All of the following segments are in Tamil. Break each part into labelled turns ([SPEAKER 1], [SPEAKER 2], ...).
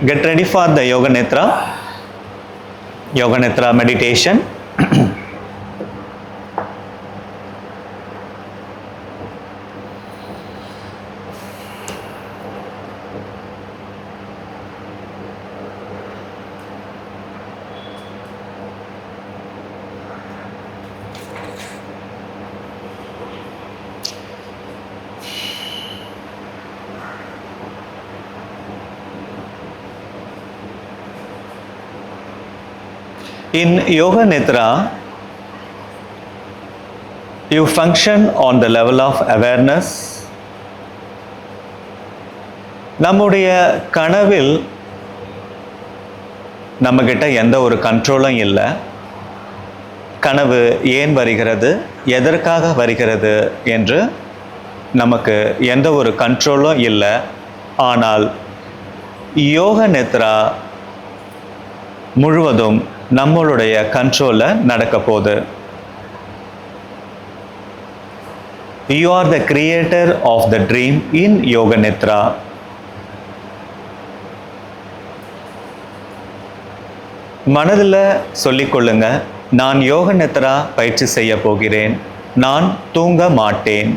[SPEAKER 1] Get ready for the Yoga Nidra meditation. In Yoga Nidra, you function on the level of awareness. நம்முடைய கனவில் நம்மகிட்ட எந்த ஒரு கண்ட்ரோலும் இல்லை. கனவு ஏன் வருகிறது, எதற்காக வருகிறது என்று நமக்கு எந்த ஒரு கண்ட்ரோலும் இல்லை. ஆனால் யோக நித்ரா முழுவதும் நம்மளுடைய கண்ட்ரோலில் நடக்க போகுது. You are the creator of the dream in Yoga Nidra. மனதில் சொல்லிக்கொள்ளுங்க, நான் யோக நித்ரா பயிற்சி செய்ய போகிறேன், நான் தூங்க மாட்டேன்.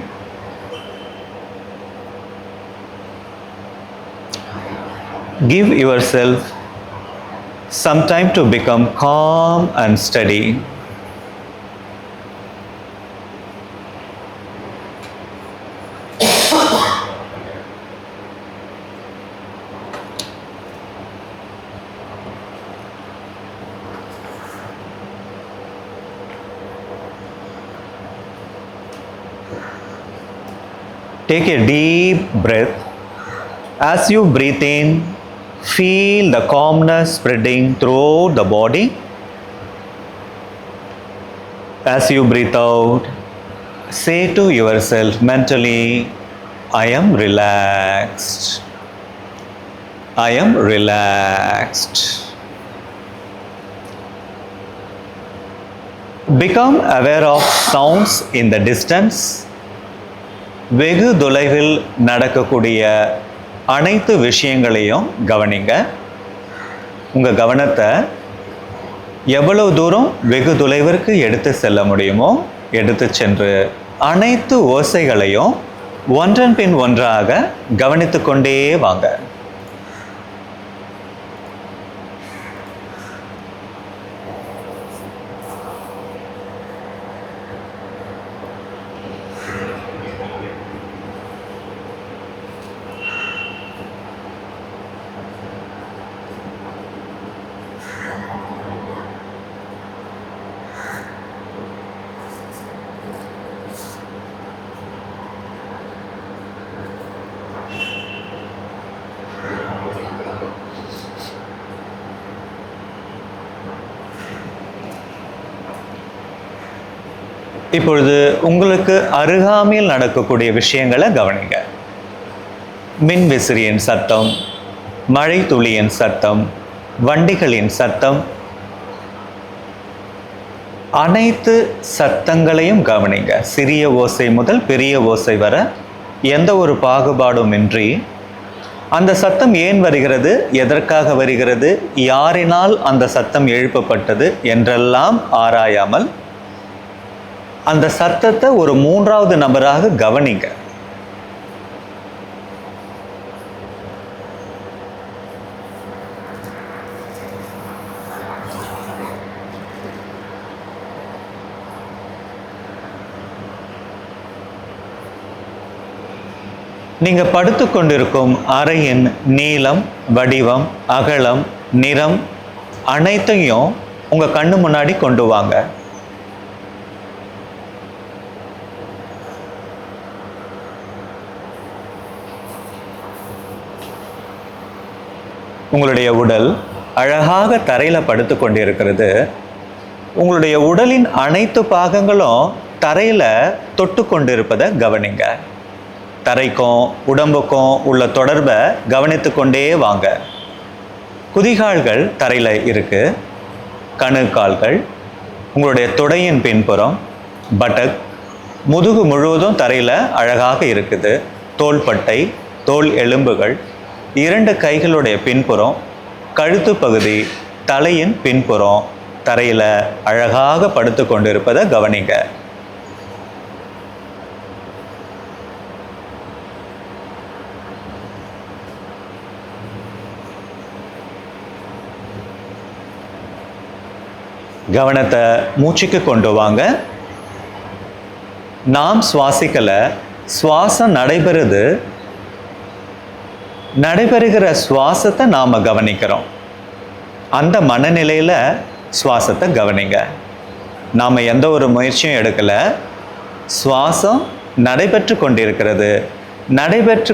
[SPEAKER 1] Give yourself some time to become calm and steady. Take a deep breath. As you breathe in, feel the calmness spreading throughout the body. As you breathe out, say to yourself mentally, I am relaxed. I am relaxed. Become aware of sounds in the distance. வெகு தொலைவில் நடக்கக்கூடிய அனைத்து விஷயங்களையும் கவனிங்க. உங்கள் கவனத்தை எவ்வளவு தூரம் வெகு தொலைவிற்கு எடுத்து செல்ல முடியுமோ எடுத்து சென்று அனைத்து ஓசைகளையும் ஒன்றன் பின் ஒன்றாக கவனித்து கொண்டே வாங்க. இப்பொழுது உங்களுக்கு அருகாமையில் நடக்கக்கூடிய விஷயங்களை கவனிங்க. மின் விசிறியின் சத்தம், மழை துளியின் சத்தம், வண்டிகளின் சத்தம், அனைத்து சத்தங்களையும் கவனிங்க. சிறிய ஓசை முதல் பெரிய ஓசை வரை எந்த ஒரு பாகுபாடும் இன்றி அந்த சத்தம் ஏன் வருகிறது, எதற்காக வருகிறது, யாரினால் அந்த சத்தம் எழுப்பப்பட்டது என்றெல்லாம் ஆராயாமல் அந்த சத்தத்தை ஒரு மூன்றாவது நபராக கவனிங்க. நீங்க படுத்து கொண்டிருக்கும் அறையின் நீளம், வடிவம், அகலம், நிறம் அனைத்தையும் உங்க கண்ணு முன்னாடி கொண்டு வாங்க. உங்களுடைய உடல் அழகாக தரையில் படுத்து கொண்டிருக்கிறது. உங்களுடைய உடலின் அனைத்து பாகங்களும் தரையில் தொட்டு கொண்டிருப்பதை கவனிங்க. தரைக்கும் உடம்புக்கும் உள்ள தொடர்பை கவனித்து கொண்டே வாங்க. குதிகால்கள் தரையில் இருக்கு, கணுக்கால்கள், உங்களுடைய தொடையின் பின்புறம், பட்டக், முதுகு முழுவதும் தரையில் அழகாக இருக்குது. தோள்பட்டை, தோல் எலும்புகள், இரண்டு கைகளுடைய பின்புறம், கழுத்து பகுதி தலையின் பின்புறம் தரையில் அழகாக படுத்து கொண்டிருப்பதை கவனிங்க. கவனத்தை மூச்சுக்கு கொண்டு வாங்க. நாம் சுவாசிக்கல, சுவாசம் நடைபெறுகிற சுவாசத்தை நாம் கவனிக்கிறோம். அந்த மனநிலையில் சுவாசத்தை கவனிங்க. நாம் எந்த ஒரு முயற்சியும் எடுக்கலை, சுவாசம் நடைபெற்று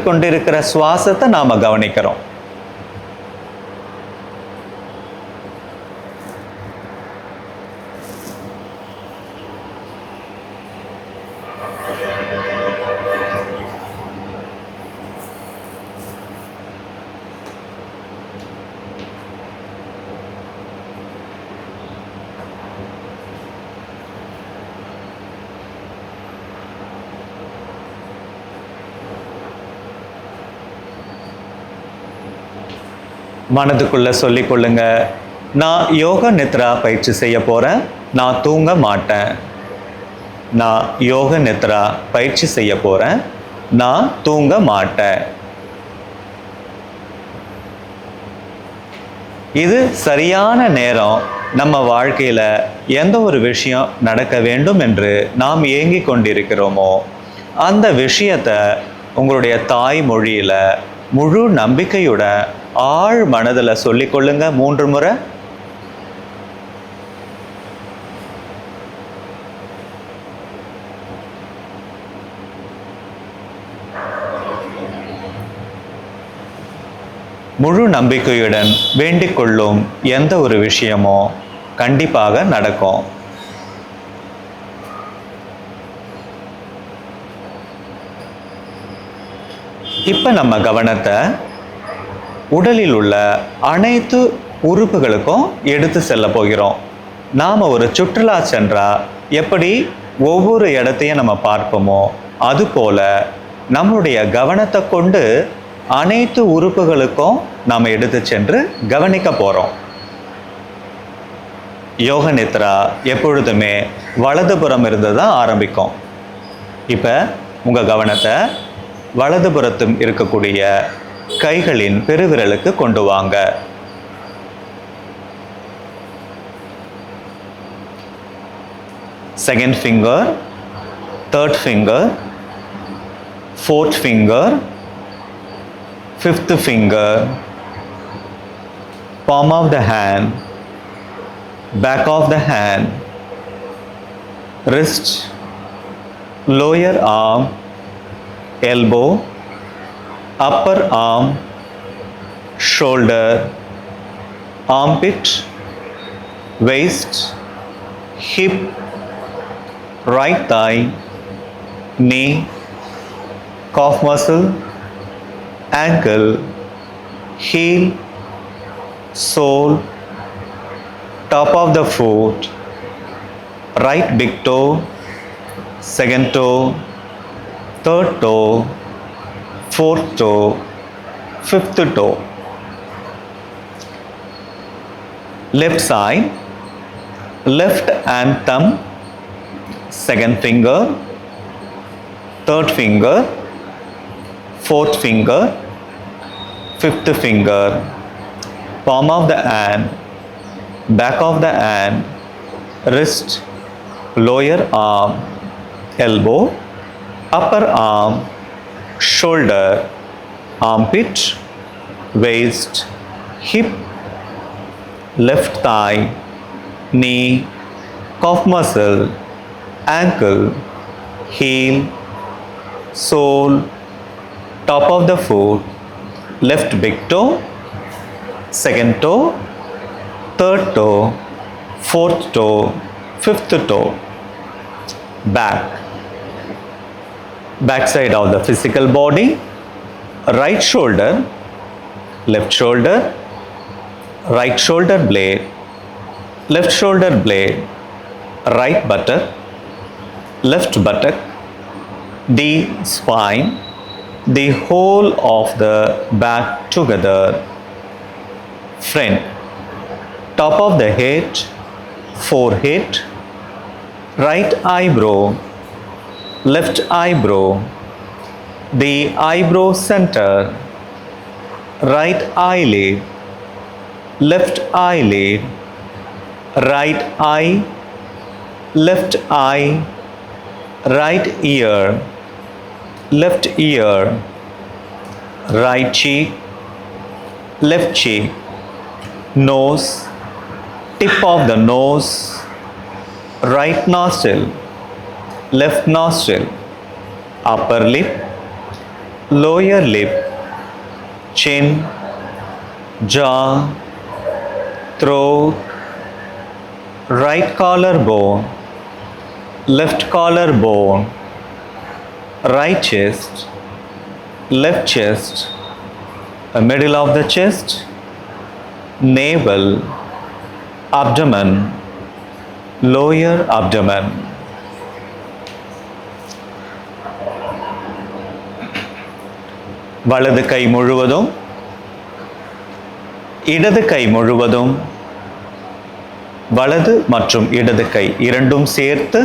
[SPEAKER 1] கொண்டிருக்கிற சுவாசத்தை நாம் கவனிக்கிறோம். மனதுக்குள்ள சொல்லிக் கொள்ளுங்க, நான் யோக நித்ரா பயிற்சி செய்ய போகிறேன், நான் தூங்க மாட்டேன். நான் யோக நித்ரா பயிற்சி செய்ய போகிறேன், நான் தூங்க மாட்டேன். இது சரியான நேரம். நம்ம வாழ்க்கையில் எந்த ஒரு விஷயம் நடக்க வேண்டும் என்று நாம் ஏங்கிக் கொண்டிருக்கிறோமோ அந்த விஷயத்தை உங்களுடைய தாய்மொழியில் முழு நம்பிக்கையோட ஆழ் மனதில் சொல்லிக்கொள்ளுங்க 3 முறை. முழு நம்பிக்கையுடன் வேண்டிக் கொள்ளும் எந்த ஒரு விஷயமோ கண்டிப்பாக நடக்கும். இப்போ நம்ம கவனத்தை உடலில் உள்ள அனைத்து உறுப்புகளுக்கும் எடுத்து செல்ல போகிறோம். நாம் ஒரு சுற்றுலா சென்றால் எப்படி ஒவ்வொரு இடத்தையும் நம்ம பார்ப்போமோ அதுபோல் நம்முடைய கவனத்தை கொண்டு அனைத்து உறுப்புகளுக்கும் நாம் எடுத்து சென்று கவனிக்க போகிறோம். யோக நித்ரா எப்பொழுதுமே வலதுபுறம் இருந்து தான் ஆரம்பிக்கும். இப்போ உங்கள் கவனத்தை வலதுபுறத்தும் இருக்கக்கூடிய கைகளின் பெருவிரலுக்கு கொண்டு வாங்க. Second finger, third finger, fourth finger, fifth finger, palm of the hand, back of the hand, wrist, lower arm, elbow, upper arm, shoulder, armpit, waist, hip, right thigh, knee, calf muscle, ankle, heel, sole, top of the foot, right big toe, second toe, third toe, fourth toe, fifth toe. Left side, left and thumb, second finger, third finger, fourth finger, fifth finger, palm of the hand, back of the hand, wrist, lower arm, elbow, upper arm, shoulder, armpit, waist, hip, left thigh, knee, calf muscle, ankle, heel, sole, top of the foot, left big toe, second toe, third toe, fourth toe, fifth toe. Back side of the physical body, right shoulder, left shoulder, right shoulder blade, left shoulder blade, right buttock, left buttock, the spine, the whole of the back together, Front. Top of the head, forehead, right eyebrow, left eyebrow, the eyebrow center, right eyelid, left eyelid, right eye, left eye, right ear, left ear, right cheek, left cheek, nose, tip of the nose, right nostril, left nostril, upper lip, lower lip, chin, jaw, throat, right collarbone, left collarbone, right chest, left chest, the middle of the chest, navel, abdomen, lower abdomen. வலது கை முழுவதும், இடது கை முழுவதும், வலது மற்றும் இடது கை இரண்டும் சேர்த்து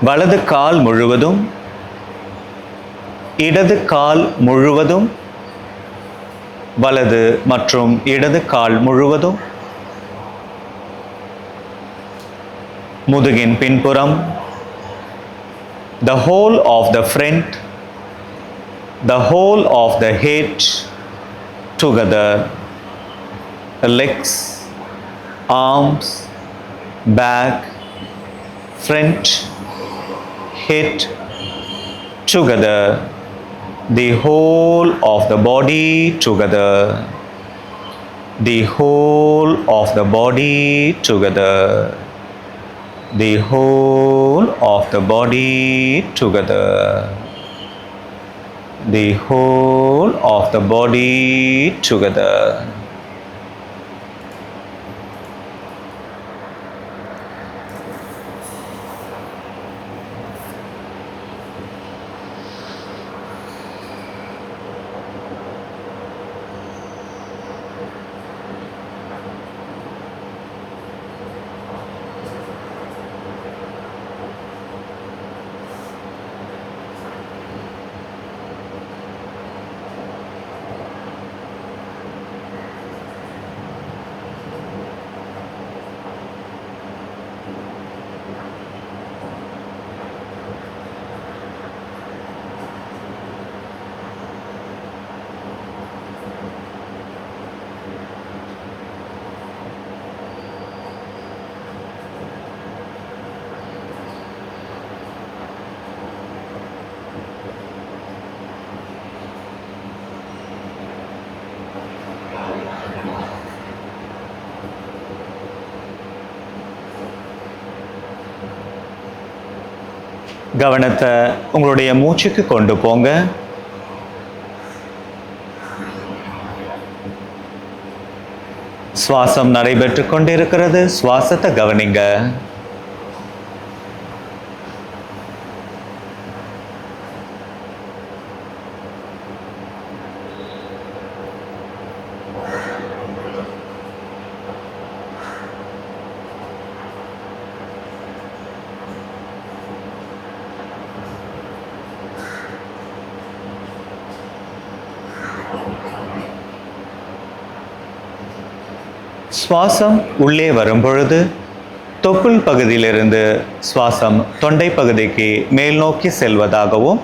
[SPEAKER 1] வலது கால் முழுவதும், இடது கால் முழுவதும், வலது மற்றும் இடது கால் முழுவதும், முதுகின் பின்புறம், the whole of the front, the whole of the head together, legs, arms, back, front, head together, the whole of the body together, the whole of the body together, the whole of the body together, the whole of the body together. கவனத்தை உங்களுடைய மூச்சுக்கு கொண்டு போங்க. சுவாசம் நடைபெற்று கொண்டிருக்கிறது. சுவாசத்தை கவனிங்க. சுவாசம் உள்ளே வரும் பொழுது தொப்புள் பகுதியிலிருந்து சுவாசம் தொண்டை பகுதிக்கு மேல் நோக்கி செல்வதாகவும்,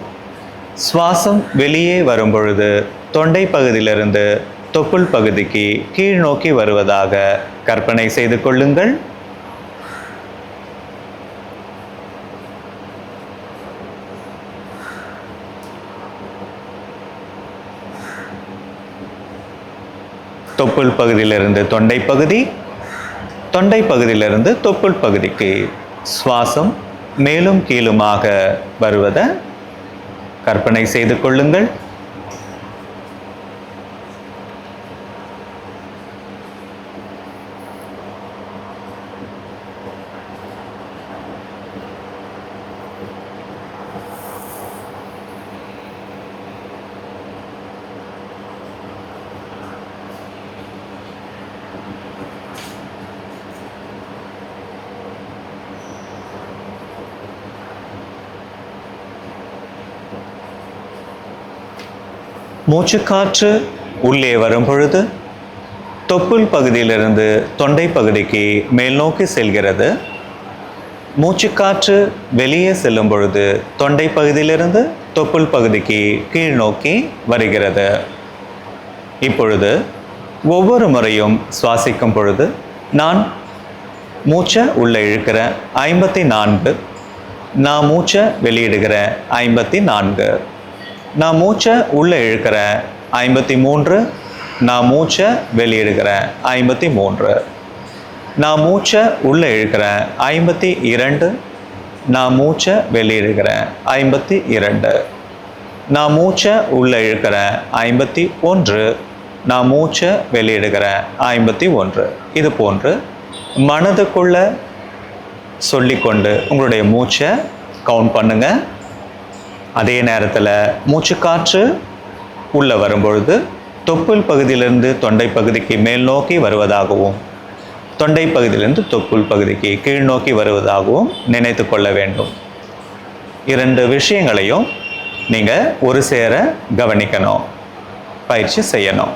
[SPEAKER 1] சுவாசம் வெளியே வரும் பொழுது தொண்டை பகுதியிலிருந்து தொப்புள் பகுதிக்கு கீழ் நோக்கி வருவதாக கற்பனை செய்து கொள்ளுங்கள். தொப்புள் பகுதியிலிருந்து தொண்டை பகுதி, தொண்டை பகுதியிலிருந்து தொப்புள் பகுதிக்கு சுவாசம் மேலும் கீழுமாக வருவதை கற்பனை செய்து கொள்ளுங்கள். மூச்சுக்காற்று உள்ளே வரும் பொழுது தொப்புள் பகுதியிலிருந்து தொண்டை பகுதிக்கு மேல் நோக்கி செல்கிறது. மூச்சுக்காற்று வெளியே செல்லும் பொழுது தொண்டை பகுதியிலிருந்து தொப்புள் பகுதிக்கு கீழ் நோக்கி வருகிறது. இப்பொழுது ஒவ்வொரு முறையும் சுவாசிக்கும் பொழுது நான் மூச்சை உள்ளே இழுக்கிற 54, நான் மூச்சை வெளியிடுகிற 54, நான் மூச்சை உள்ளே இழுக்கிற 53, நான் மூச்சை வெளியிடுகிற 53, நான் மூச்சை உள்ளே இழுக்கிற 52, நான் மூச்சை வெளியிடுகிற 52, நான் மூச்சை உள்ளே இழுக்கிற 51, நான் மூச்சை வெளியிடுகிற 51. இது போன்று மனதுக்குள்ள சொல்லிக்கொண்டு உங்களுடைய மூச்சை கவுண்ட் பண்ணுங்க. அதே நேரத்தில் மூச்சுக்காற்று உள்ளே வரும்பொழுது தொப்புள் பகுதியிலிருந்து தொண்டை பகுதிக்கு மேல் நோக்கி வருவதாகவும் தொண்டை பகுதியிலிருந்து தொப்புள் பகுதிக்கு கீழ் நோக்கி வருவதாகவும் நினைத்து கொள்ள வேண்டும். 2 விஷயங்களையும் நீங்கள் ஒரு சேர கவனிக்கணும், பயிற்சி செய்யணும்.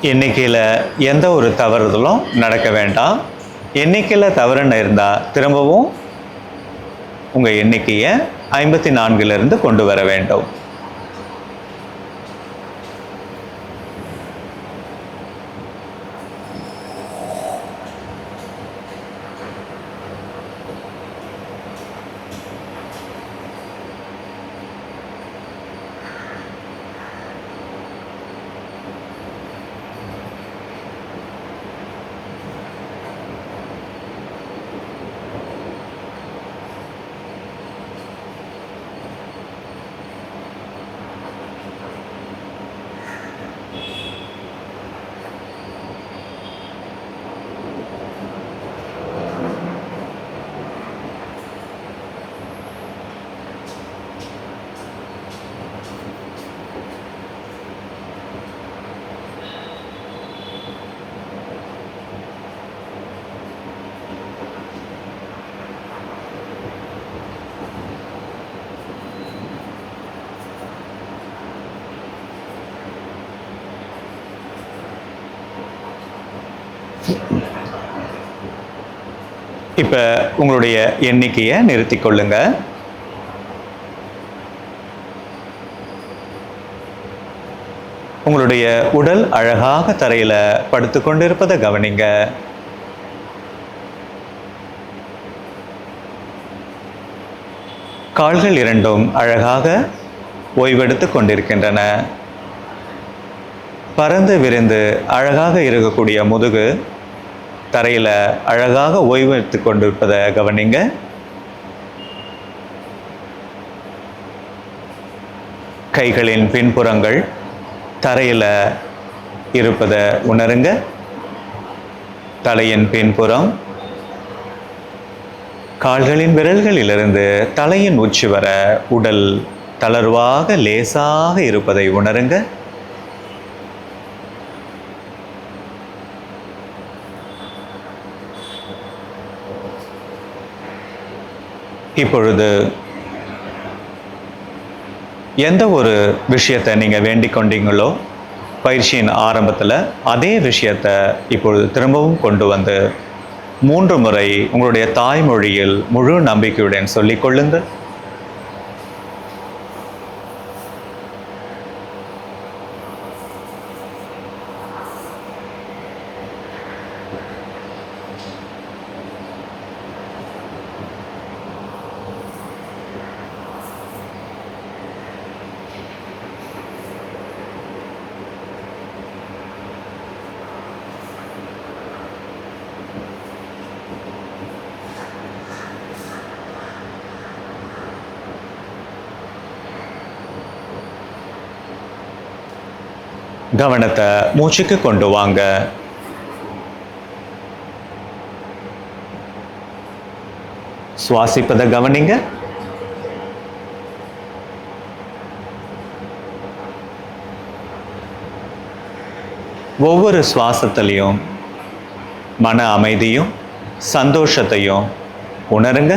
[SPEAKER 1] எண்ணிக்கையில் எந்த ஒரு தவறுதலும் நடக்க வேண்டாம். எண்ணிக்கையில் தவறுன்னு இருந்தால் திரும்பவும் உங்கள் எண்ணிக்கையை 54லிருந்து கொண்டு வர வேண்டும். இப்போ உங்களுடைய எண்ணிக்கையை நிறுத்திக் கொள்ளுங்க. உங்களுடைய உடல் அழகாக தரையில் படுத்து கொண்டிருப்பதை கவனிங்க. கால்கள் இரண்டும் அழகாக ஓய்வெடுத்து கொண்டிருக்கின்றன. பறந்து விரிந்து அழகாக இருக்கக்கூடிய முதுகு தரையில் அழகாக ஓய்வு எடுத்து கொண்டிருப்பதை கவனிங்க. கைகளின் பின்புறங்கள் தரையில் இருப்பதை உணருங்க. தலையின் பின்புறம் கால்களின் விரல்களிலிருந்து தலையின் உச்சி வர உடல் தளர்வாக லேசாக இருப்பதை உணருங்க. இப்பொழுது எந்த ஒரு விஷயத்தை நீங்கள் வேண்டிக் கொண்டீங்களோ பயிற்சியின் ஆரம்பத்தில் அதே விஷயத்தை இப்பொழுது திரும்பவும் கொண்டு வந்து 3 முறை உங்களுடைய தாய்மொழியில் முழு நம்பிக்கையுடன் சொல்லிக் கொள்ளுங்கள். கவனத்தை மூச்சுக்கு கொண்டு வாங்க. சுவாசிப்பதை கவனிங்க. ஒவ்வொரு சுவாசத்திலையும் மன அமைதியும் சந்தோஷத்தையும் உணருங்க.